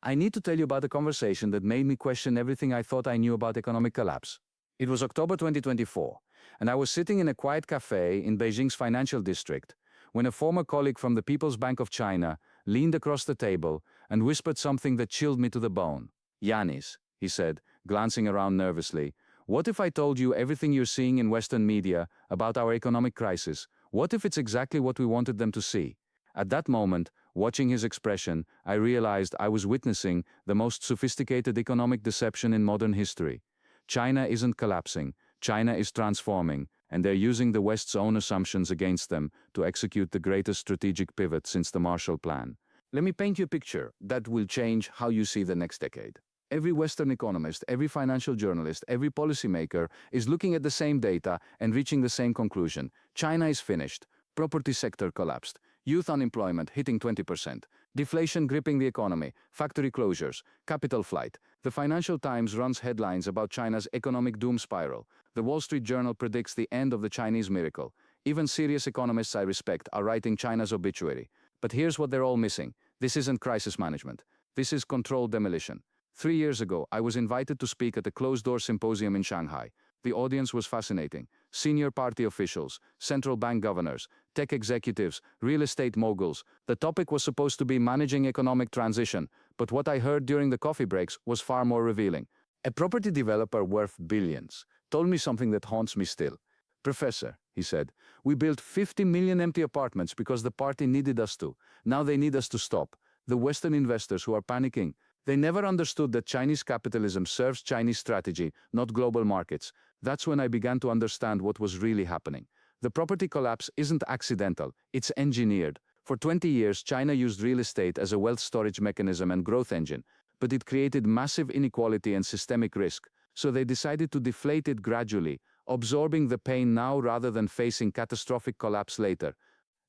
I need to tell you about a conversation that made me question everything I thought I knew about economic collapse. It was October 2024, and I was sitting in a quiet cafe in Beijing's financial district when a former colleague from the People's Bank of China leaned across the table and whispered something that chilled me to the bone. "Yanis," he said, glancing around nervously, "what if I told you everything you're seeing in Western media about our economic crisis? What if it's exactly what we wanted them to see?" At that moment, watching his expression, I realized I was witnessing the most sophisticated economic deception in modern history. China isn't collapsing, China is transforming, and they're using the West's own assumptions against them to execute the greatest strategic pivot since the Marshall Plan. Let me paint you a picture that will change how you see the next decade. Every Western economist, every financial journalist, every policymaker is looking at the same data and reaching the same conclusion. China is finished. Property sector collapsed. Youth unemployment hitting 20%. Deflation gripping the economy. Factory closures. Capital flight. The Financial Times runs headlines about China's economic doom spiral. The Wall Street Journal predicts the end of the Chinese miracle. Even serious economists I respect are writing China's obituary. But here's what they're all missing. This isn't crisis management. This is controlled demolition. 3 years ago, I was invited to speak at a closed-door symposium in Shanghai. The audience was fascinating. Senior party officials, central bank governors, tech executives, real estate moguls. The topic was supposed to be managing economic transition, but what I heard during the coffee breaks was far more revealing. A property developer worth billions told me something that haunts me still. "Professor," he said, "we built 50 million empty apartments because the party needed us to. Now they need us to stop." The Western investors who are panicking, they never understood that Chinese capitalism serves Chinese strategy, not global markets. That's when I began to understand what was really happening. The property collapse isn't accidental, it's engineered. For 20 years, China used real estate as a wealth storage mechanism and growth engine, but it created massive inequality and systemic risk, so they decided to deflate it gradually, absorbing the pain now rather than facing catastrophic collapse later.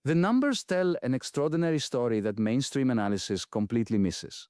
The numbers tell an extraordinary story that mainstream analysis completely misses.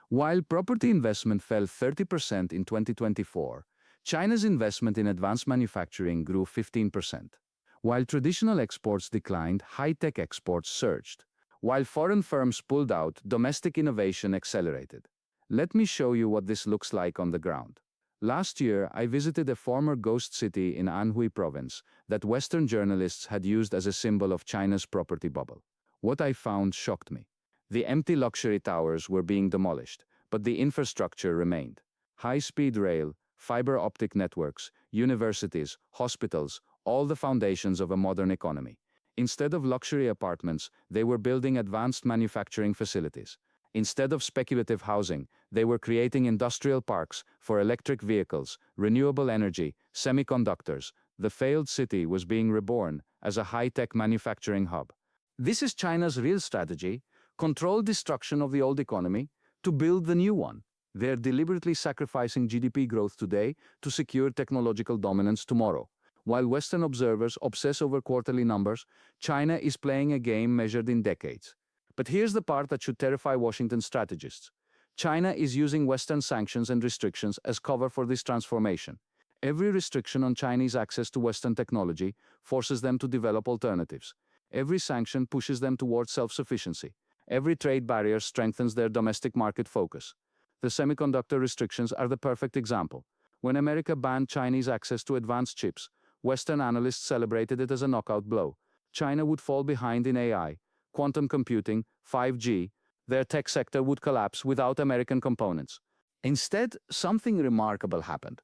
While property investment fell 30% in 2024, China's investment in advanced manufacturing grew 15%. While traditional exports declined, high-tech exports surged. While foreign firms pulled out, domestic innovation accelerated. Let me show you what this looks like on the ground. Last year, I visited a former ghost city in Anhui province that Western journalists had used as a symbol of China's property bubble. What I found shocked me. The empty luxury towers were being demolished, but the infrastructure remained. High-speed rail, fiber optic networks, universities, hospitals, all the foundations of a modern economy. Instead of luxury apartments, they were building advanced manufacturing facilities. Instead of speculative housing, they were creating industrial parks for electric vehicles, renewable energy, semiconductors. The failed city was being reborn as a high-tech manufacturing hub. This is China's real strategy: controlled destruction of the old economy to build the new one. They're deliberately sacrificing GDP growth today to secure technological dominance tomorrow. While Western observers obsess over quarterly numbers, China is playing a game measured in decades. But here's the part that should terrify Washington strategists. China is using Western sanctions and restrictions as cover for this transformation. Every restriction on Chinese access to Western technology forces them to develop alternatives. Every sanction pushes them towards self-sufficiency. Every trade barrier strengthens their domestic market focus. The semiconductor restrictions are the perfect example. When America banned Chinese access to advanced chips, Western analysts celebrated it as a knockout blow. China would fall behind in AI, quantum computing, 5G. Their tech sector would collapse without American components. Instead, something remarkable happened.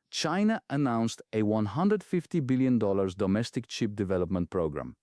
China announced a $150 billion domestic chip development program.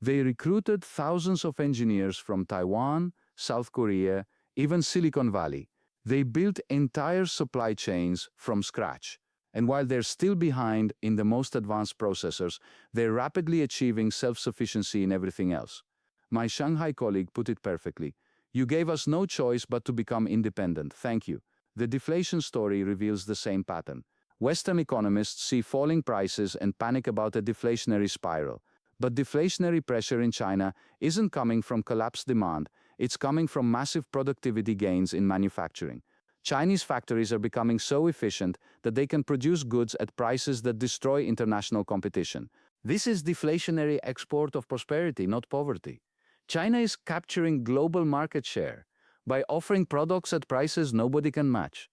They recruited thousands of engineers from Taiwan, South Korea, even Silicon Valley. They built entire supply chains from scratch. And while they're still behind in the most advanced processors, they're rapidly achieving self-sufficiency in everything else. My Shanghai colleague put it perfectly. "You gave us no choice but to become independent. Thank you." The deflation story reveals the same pattern. Western economists see falling prices and panic about a deflationary spiral. But deflationary pressure in China isn't coming from collapsed demand, it's coming from massive productivity gains in manufacturing. Chinese factories are becoming so efficient that they can produce goods at prices that destroy international competition. This is deflationary export of prosperity, not poverty. China is capturing global market share. by offering products at prices nobody can match.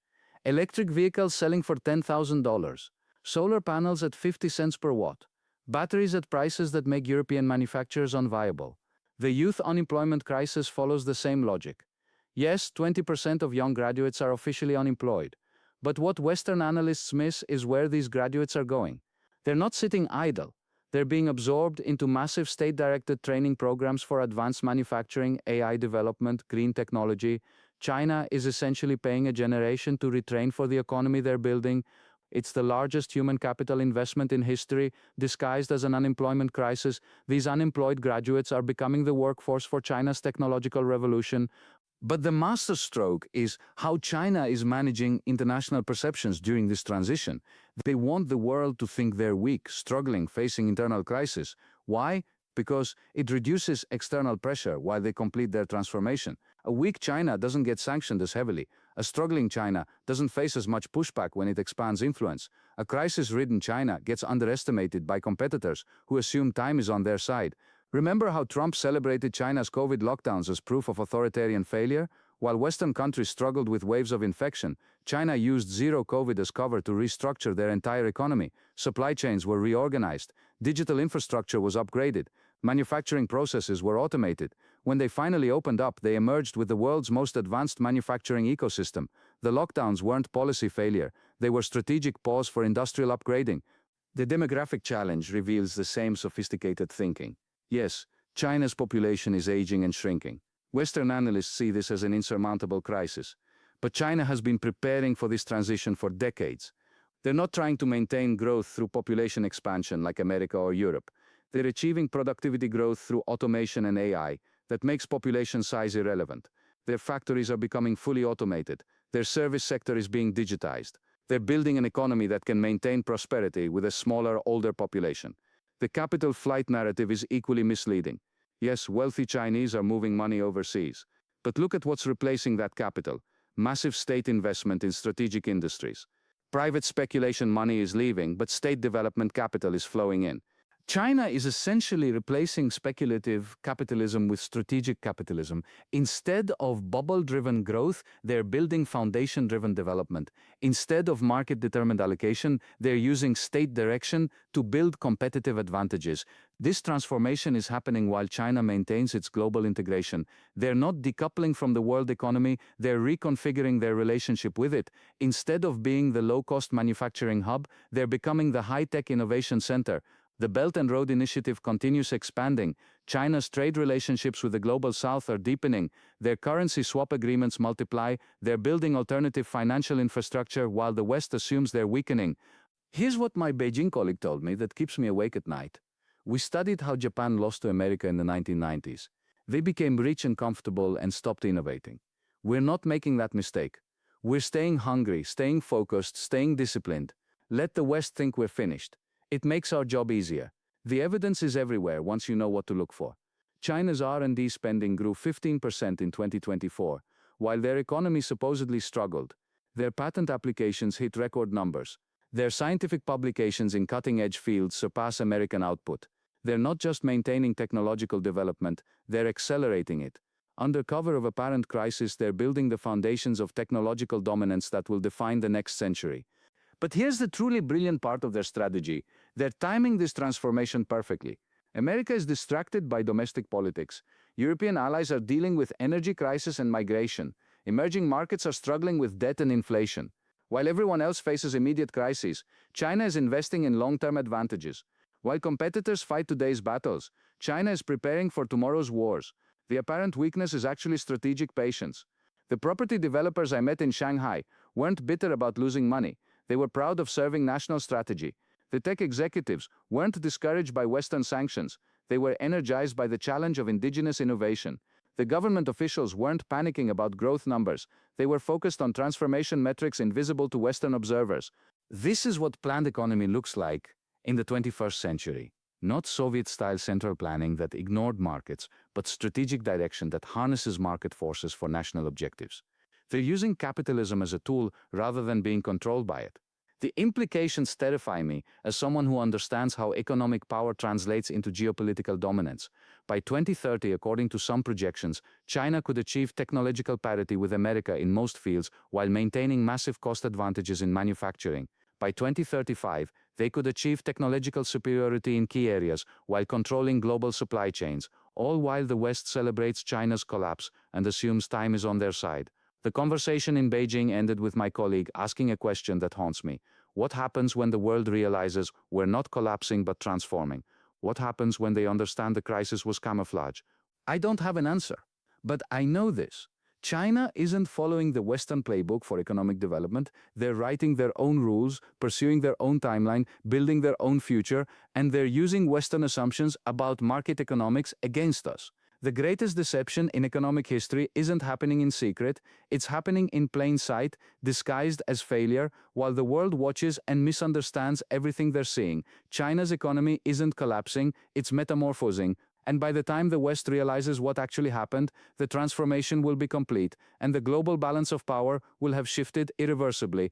Electric vehicles selling for $10,000, solar panels at 50 cents per watt, batteries at prices that make European manufacturers unviable. The youth unemployment crisis follows the same logic. Yes, 20% of young graduates are officially unemployed. But what Western analysts miss is where these graduates are going. They're not sitting idle. They're being absorbed into massive state-directed training programs for advanced manufacturing, AI development, green technology. China is essentially paying a generation to retrain for the economy they're building. It's the largest human capital investment in history, disguised as an unemployment crisis. These unemployed graduates are becoming the workforce for China's technological revolution. But the masterstroke is how China is managing international perceptions during this transition. They want the world to think they're weak, struggling, facing internal crisis. Why? Because it reduces external pressure while they complete their transformation. A weak China doesn't get sanctioned as heavily. A struggling China doesn't face as much pushback when it expands influence. A crisis-ridden China gets underestimated by competitors who assume time is on their side. Remember how Trump celebrated China's COVID lockdowns as proof of authoritarian failure? While Western countries struggled with waves of infection, China used zero COVID as cover to restructure their entire economy. Supply chains were reorganized. Digital infrastructure was upgraded. Manufacturing processes were automated. When they finally opened up, they emerged with the world's most advanced manufacturing ecosystem. The lockdowns weren't policy failure. They were strategic pause for industrial upgrading. The demographic challenge reveals the same sophisticated thinking. Yes, China's population is aging and shrinking. Western analysts see this as an insurmountable crisis. But China has been preparing for this transition for decades. They're not trying to maintain growth through population expansion like America or Europe. They're achieving productivity growth through automation and AI that makes population size irrelevant. Their factories are becoming fully automated. Their service sector is being digitized. They're building an economy that can maintain prosperity with a smaller, older population. The capital flight narrative is equally misleading. Yes, wealthy Chinese are moving money overseas. But look at what's replacing that capital. Massive state investment in strategic industries. Private speculation money is leaving, but state development capital is flowing in. China is essentially replacing speculative capitalism with strategic capitalism. Instead of bubble-driven growth, they're building foundation-driven development. Instead of market-determined allocation, they're using state direction to build competitive advantages. This transformation is happening while China maintains its global integration. They're not decoupling from the world economy, they're reconfiguring their relationship with it. Instead of being the low-cost manufacturing hub, they're becoming the high-tech innovation center. The Belt and Road Initiative continues expanding. China's trade relationships with the Global South are deepening. Their currency swap agreements multiply. They're building alternative financial infrastructure while the West assumes they're weakening. Here's what my Beijing colleague told me that keeps me awake at night. We studied how Japan lost to America in the 1990s. They became rich and comfortable and stopped innovating. We're not making that mistake. We're staying hungry, staying focused, staying disciplined. Let the West think we're finished. It makes our job easier. The evidence is everywhere once you know what to look for. China's R&D spending grew 15% in 2024, while their economy supposedly struggled. Their patent applications hit record numbers. Their scientific publications in cutting-edge fields surpass American output. They're not just maintaining technological development, they're accelerating it. Under cover of apparent crisis, they're building the foundations of technological dominance that will define the next century. But here's the truly brilliant part of their strategy. They're timing this transformation perfectly. America is distracted by domestic politics. European allies are dealing with energy crisis and migration. Emerging markets are struggling with debt and inflation. While everyone else faces immediate crises, China is investing in long-term advantages. While competitors fight today's battles, China is preparing for tomorrow's wars. The apparent weakness is actually strategic patience. The property developers I met in Shanghai weren't bitter about losing money. They were proud of serving national strategy. The tech executives weren't discouraged by Western sanctions. They were energized by the challenge of indigenous innovation. The government officials weren't panicking about growth numbers. They were focused on transformation metrics invisible to Western observers. This is what planned economy looks like in the 21st century. Not Soviet-style central planning that ignored markets, but strategic direction that harnesses market forces for national objectives. They're using capitalism as a tool rather than being controlled by it. The implications terrify me as someone who understands how economic power translates into geopolitical dominance. By 2030, according to some projections, China could achieve technological parity with America in most fields while maintaining massive cost advantages in manufacturing. By 2035, they could achieve technological superiority in key areas while controlling global supply chains, all while the West celebrates China's collapse and assumes time is on their side. The conversation in Beijing ended with my colleague asking a question that haunts me. What happens when the world realizes we're not collapsing but transforming? What happens when they understand the crisis was camouflage? I don't have an answer, but I know this. China isn't following the Western playbook for economic development. They're writing their own rules, pursuing their own timeline, building their own future, and they're using Western assumptions about market economics against us. The greatest deception in economic history isn't happening in secret, it's happening in plain sight, disguised as failure, while the world watches and misunderstands everything they're seeing. China's economy isn't collapsing, it's metamorphosing, and by the time the West realizes what actually happened, the transformation will be complete, and the global balance of power will have shifted irreversibly.